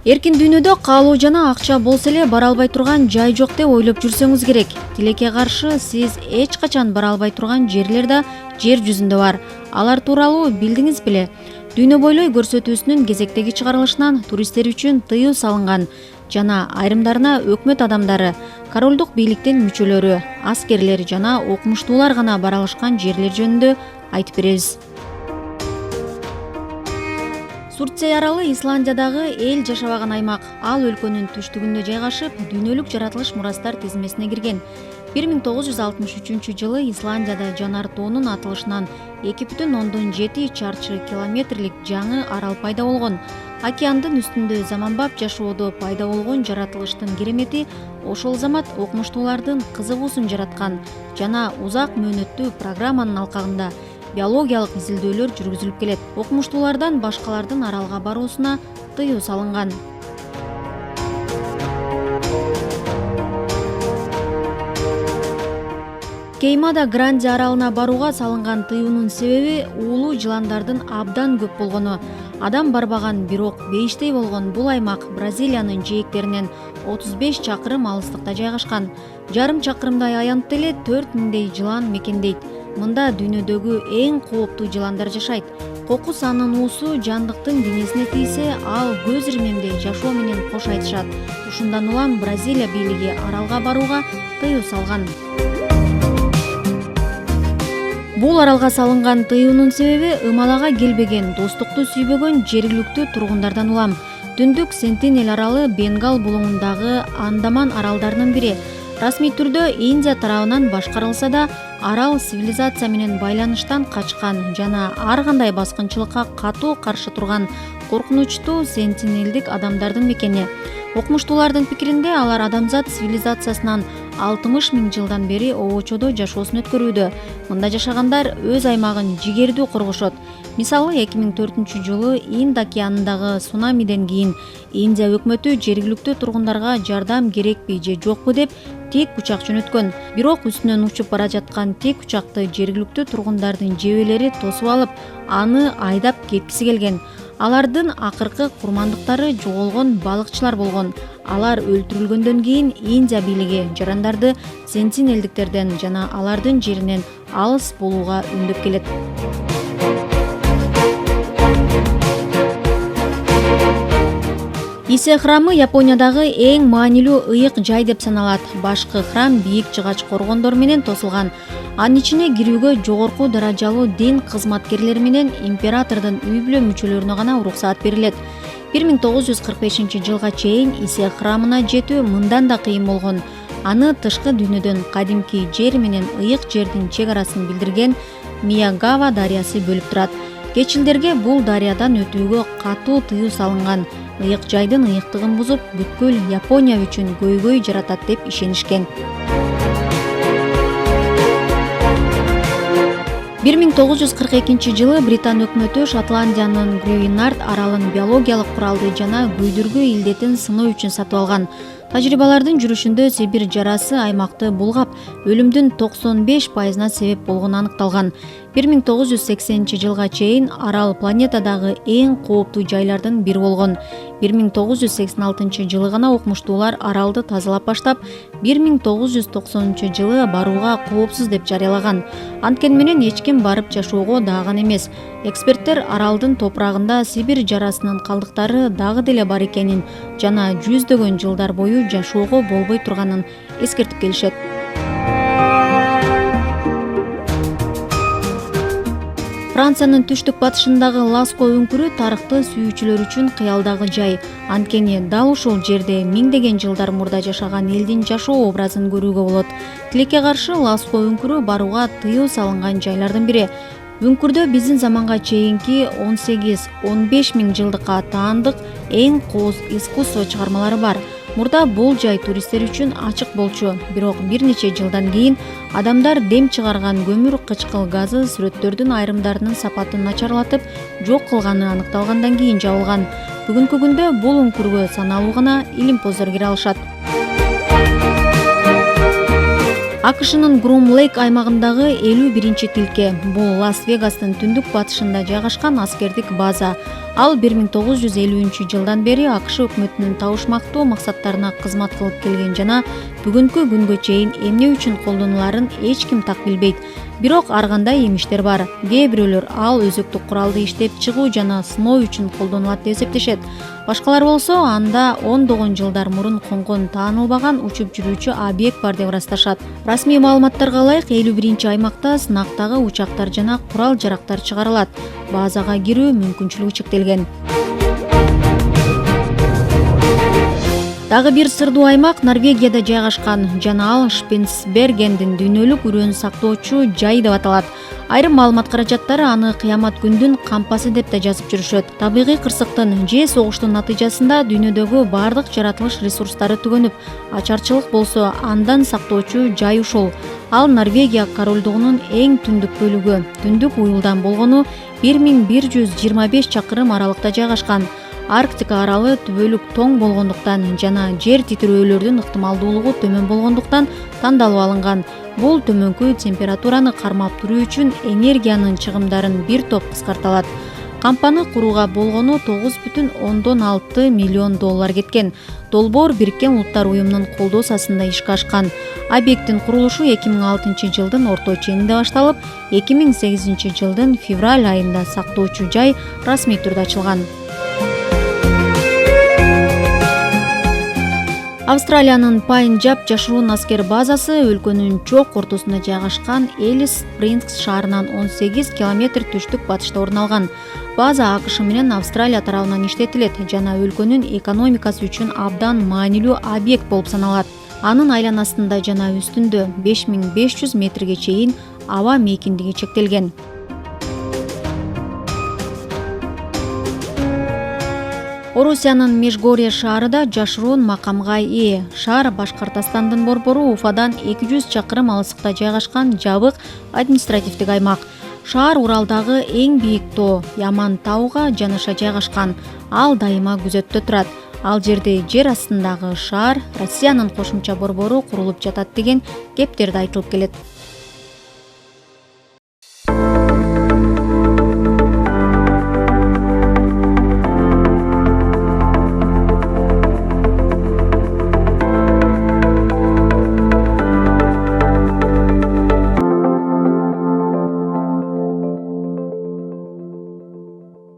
Эркин дүйнөдө каалоо жана акча болсо эле бара албай турган жай жок деп ойлоп жүрсөңүз керек. Тилекке каршы сиз эч качан бара албай турган жерлер да жер жүзүндө бар. Алар тууралуу билдиңиз беле? Дүйнө бойлой көрсөтүүсүнүн кезектеги чыгарылышынан туристтер үчүн тыюу салынган жана айрымдарына өкмөт адамдары, королдук бийликтин мүчөлөрү, аскерлер жана окумуштуулар гана бара алышкан жерлер жөнүндө айтып беребиз. Сурцей аралы Исландиядагы эл жашабаган аймак. Ал өлкөнүн түштүгүндө жайгашып, дүйнөлүк жаратылыш мурастар тизмесине кирген. 1963 жылы Исландияда жанар тоонун атылышынан 2,7 чарчы километрлик жаңы арал пайда болгон. Океандын үстүндө заманбап жашоодо пайда болгон жаратылыштын керемети ошол замат окумуштуулардын кызыгуусун жараткан жана узак мөөнөттүү программанын алкагында биологиялык изилдөөлөр жүргүзүлүп келет. Окумуштуулардан башкалардын аралга баруусуна тыюу салынган. Кеймада Гранди аралына барууга салынган тыюунун себеби уулуу жыландардын абдан көп болгону. Адам барбаган, бирок бейиштей болгон бул аймак Бразилиянын жээктеринен 35 чакырым алыстыкта жайгашкан. Жарым чакырымдай аянтта эле 4000 жылан мекендейт. Мында дүйнөдөгү эң кооптуу жыландар жашайт. Кокус анын уусу жандыктын денесине тийсе, ал көз ирмемде жашоо менен кош айтышат. Ушундан улам Бразилия бийлиги аралга барууга тыюу салган. Бул аралга салынган тыюунун себеби ымалага келбеген, достукту сүйбөгөн жергиликтүү тургундардан улам. Түндүк Сентинел аралы Бенгал булуңундагы Андаман аралдарынын бири. Расмий түрдө Индия тарабынан башкарылса да, арал цивилизация менен байланыштан качкан жана ар кандай баскынчылыкка катуу каршы турган коркунучтуу сентинелдик адамдардын мекени. Окумуштуулардын пикиринде, алар адамзат цивилизациясынан 60 000 жылдан бери обочодо жашоосун өткөрүүдө. Мында жашагандар өз аймагын жигердүү коргошот. Мисалы 2004-жылы Инд океанындагы цунамиден кийин Индия өкмөтү жергиликтүү тургундарга жардам керекпи же жокпу деп тек учак жөнөткөн. Бирок үстүнөн учуп бара жаткан тек учакты жергиликтүү тургундардын жебелери тосуп алып, аны айдап кеткиси келген. Алардын акыркы курмандыктары жоголгон балыкчылар болгон. Алар өлтүрүлгөндөн кийин Индия бийлиги жарандарды сентинелдиктерден жана алардын жеринен алыс болууга үндөп келет. Исе храмы Япониядагы эң маанилүү ыйык жай деп саналат. Башкы храм бийик жыгач коргондор менен тосулган. Анын ичине кирүүгө жогорку даражалуу дин кызматкерлери менен императордун үй бүлө мүчөлөрүнө гана уруксаат берилет. 1945-жылга чейин Исе храмына жетүү мындан да кыйын болгон. Аны тышкы дүйнөдөн кадимки жер менен ыйык жердин чек арасын билдирген Миягава дарыясы бөлүп турат. Кечилдерге бул дарыядан өтүүгө катуу тыюу салынган. Ыйык жайдын ыйыктыгын бузуп, бүткүл Япония үчүн көйгөй жаратат деп ишенишкен. 1942-жылы Британ өкмөтү Шотландиянын Грюинард аралын биологиялык куралды жана күйдүргү илдетин сыноо үчүн сатып алган. Тажрыйбалардын жүрүшүндө Сибир жарасы аймакты булгап, өлүмдүн 95%-на себеп болгону аныкталган. 1980-жылга чейин арал планетадагы эң кооптуу жайлардын бири болгон. 1986-жылы гана окумуштуулар аралды тазалап баштап, 1990-жылы барууга коопсуз деп жарыялаган. Анткени менен эч ким барып жашоого дааган эмес. Эксперттер аралдын топурагында Сибир жарасынын калдыктары дагы деле бар экенин жана жүздөгөн жылдар бою жашоого болбой турганын эскертип келишет. Франциянын түштүк батышындагы Ласко өңкүрү тарыхты сүйүүчүлөр үчүн кыялдагы жай. Анткени дал ушул жерде миңдеген жылдар мурда жашаган элдин жашоо образын көрүүгө болот. Тилекке каршы Ласко өңкүрү барууга тыюу салынган жайлардын бири. Өңкүрдө биздин заманга чейинки 18-15 миң жылдыкка таандык эң кооз искусство чыгармалары бар. Мурда бул жай туристтер үчүн ачык болчу, бирок бир нече жылдан кийин адамдар дем чыгарган көмүр кычкыл газы сүрөттөрдүн айрымдарынын сапатын начарлатып, жок кылганы аныкталгандан кийин жабылган. Бүгүнкү күндө бул өңкүргө саналуу гана илимпоздор кире алышат. АКШнын Грум-Лейк аймагындагы 51-тилке. Бул Лас-Вегастын түндүк батышында жайгашкан аскердик база. Ал 1950 бери АКШ өкмөтүнүн табышмактуу максаттарына кызмат кылып келген жана бүгүнкү күнгө чейин эмне үчүн колдонуларын эч ким так билбейт. Бирок ар кандай эмиштер бар. Кээ бирөөлөр ал өзөктүк куралды иштеп чыгуу жана сыноо үчүн колдонулат деп эсептешет. Башкалар болсо анда ондогон жылдар мурун конгон таанылбаган учуп жүрүүчү объект бар деп ырасташат. Расмий маалыматтарга ылайык 51-аймакта сынактагы учактар жана курал-жарактар чыгарылат. Базага кирүү мүмкүнчүлүгү чектелген. Дагы бир сырдуу аймак Норвегияда жайгашкан жана ал Шпицбергендин дүйнөлүк үрөөнү сактоочу жай деп аталат. Айрым маалымат каражаттары аны кыямат күндүн кампасы деп да жазып жүрүшөт. Табигый кырсыктын же согуштун натыйжасында дүйнөдөгү бардык жаратылыш ресурстары түгөнүп, ачарчылык болсо андан сактоочу жай ушул. Ал Норвегия королдугунун эң түндүк бөлүгү, түндүк уюлдан болгону 1125 чакырым аралыкта жайгашкан. Арктика аралы түбөлүк тоң болгондуктан жана жер титирөөлөрдүн ыктымалдуулугу төмөн болгондуктан тандалып алынган. Бул төмөнкү температураны кармап туруу үчүн энергиянын чыгымдарын бир топ кыскарталат. Кампаны курууга болгону 9,6 миллион доллар кеткен. Долбоор Бириккен Улуттар уюмунун колдоосу ишке ашкан. Объекттин курулушу 2006 жылдын орто ченинде башталып, 2008 жылдын февраль айында сактоочу жай расмий түрдө ачылган. Австралиянын Пайнджаб жашыруун аскер базасы өлкөнүн чок ортосунда жайгашкан Элис Спрингс шаарынан 18 километр түштүк батышта орун алган. База АКШ менен Австралия тарабынан иштетилет жана өлкөнүн экономикасы үчүн абдан маанилүү объект болуп саналат. Анын айланасында жана үстүндө 5500 метрге чейин аба мейкиндиги чектелген. Орусиянын Межгорье шаары да жашыруун макамга ээ. Шаар Башкортостандын борбору Уфадан 200 чакырым алыстыкта жайгашкан жабык административдик аймак. Шаар Уралдагы эң бийик тоо Яман тауга жанаша жайгашкан. Ал дайыма күзөттө турат. Ал жерде жер астындагы шаар Россиянын кошумча борбору курулуп жатат деген кептер да айтылып келет.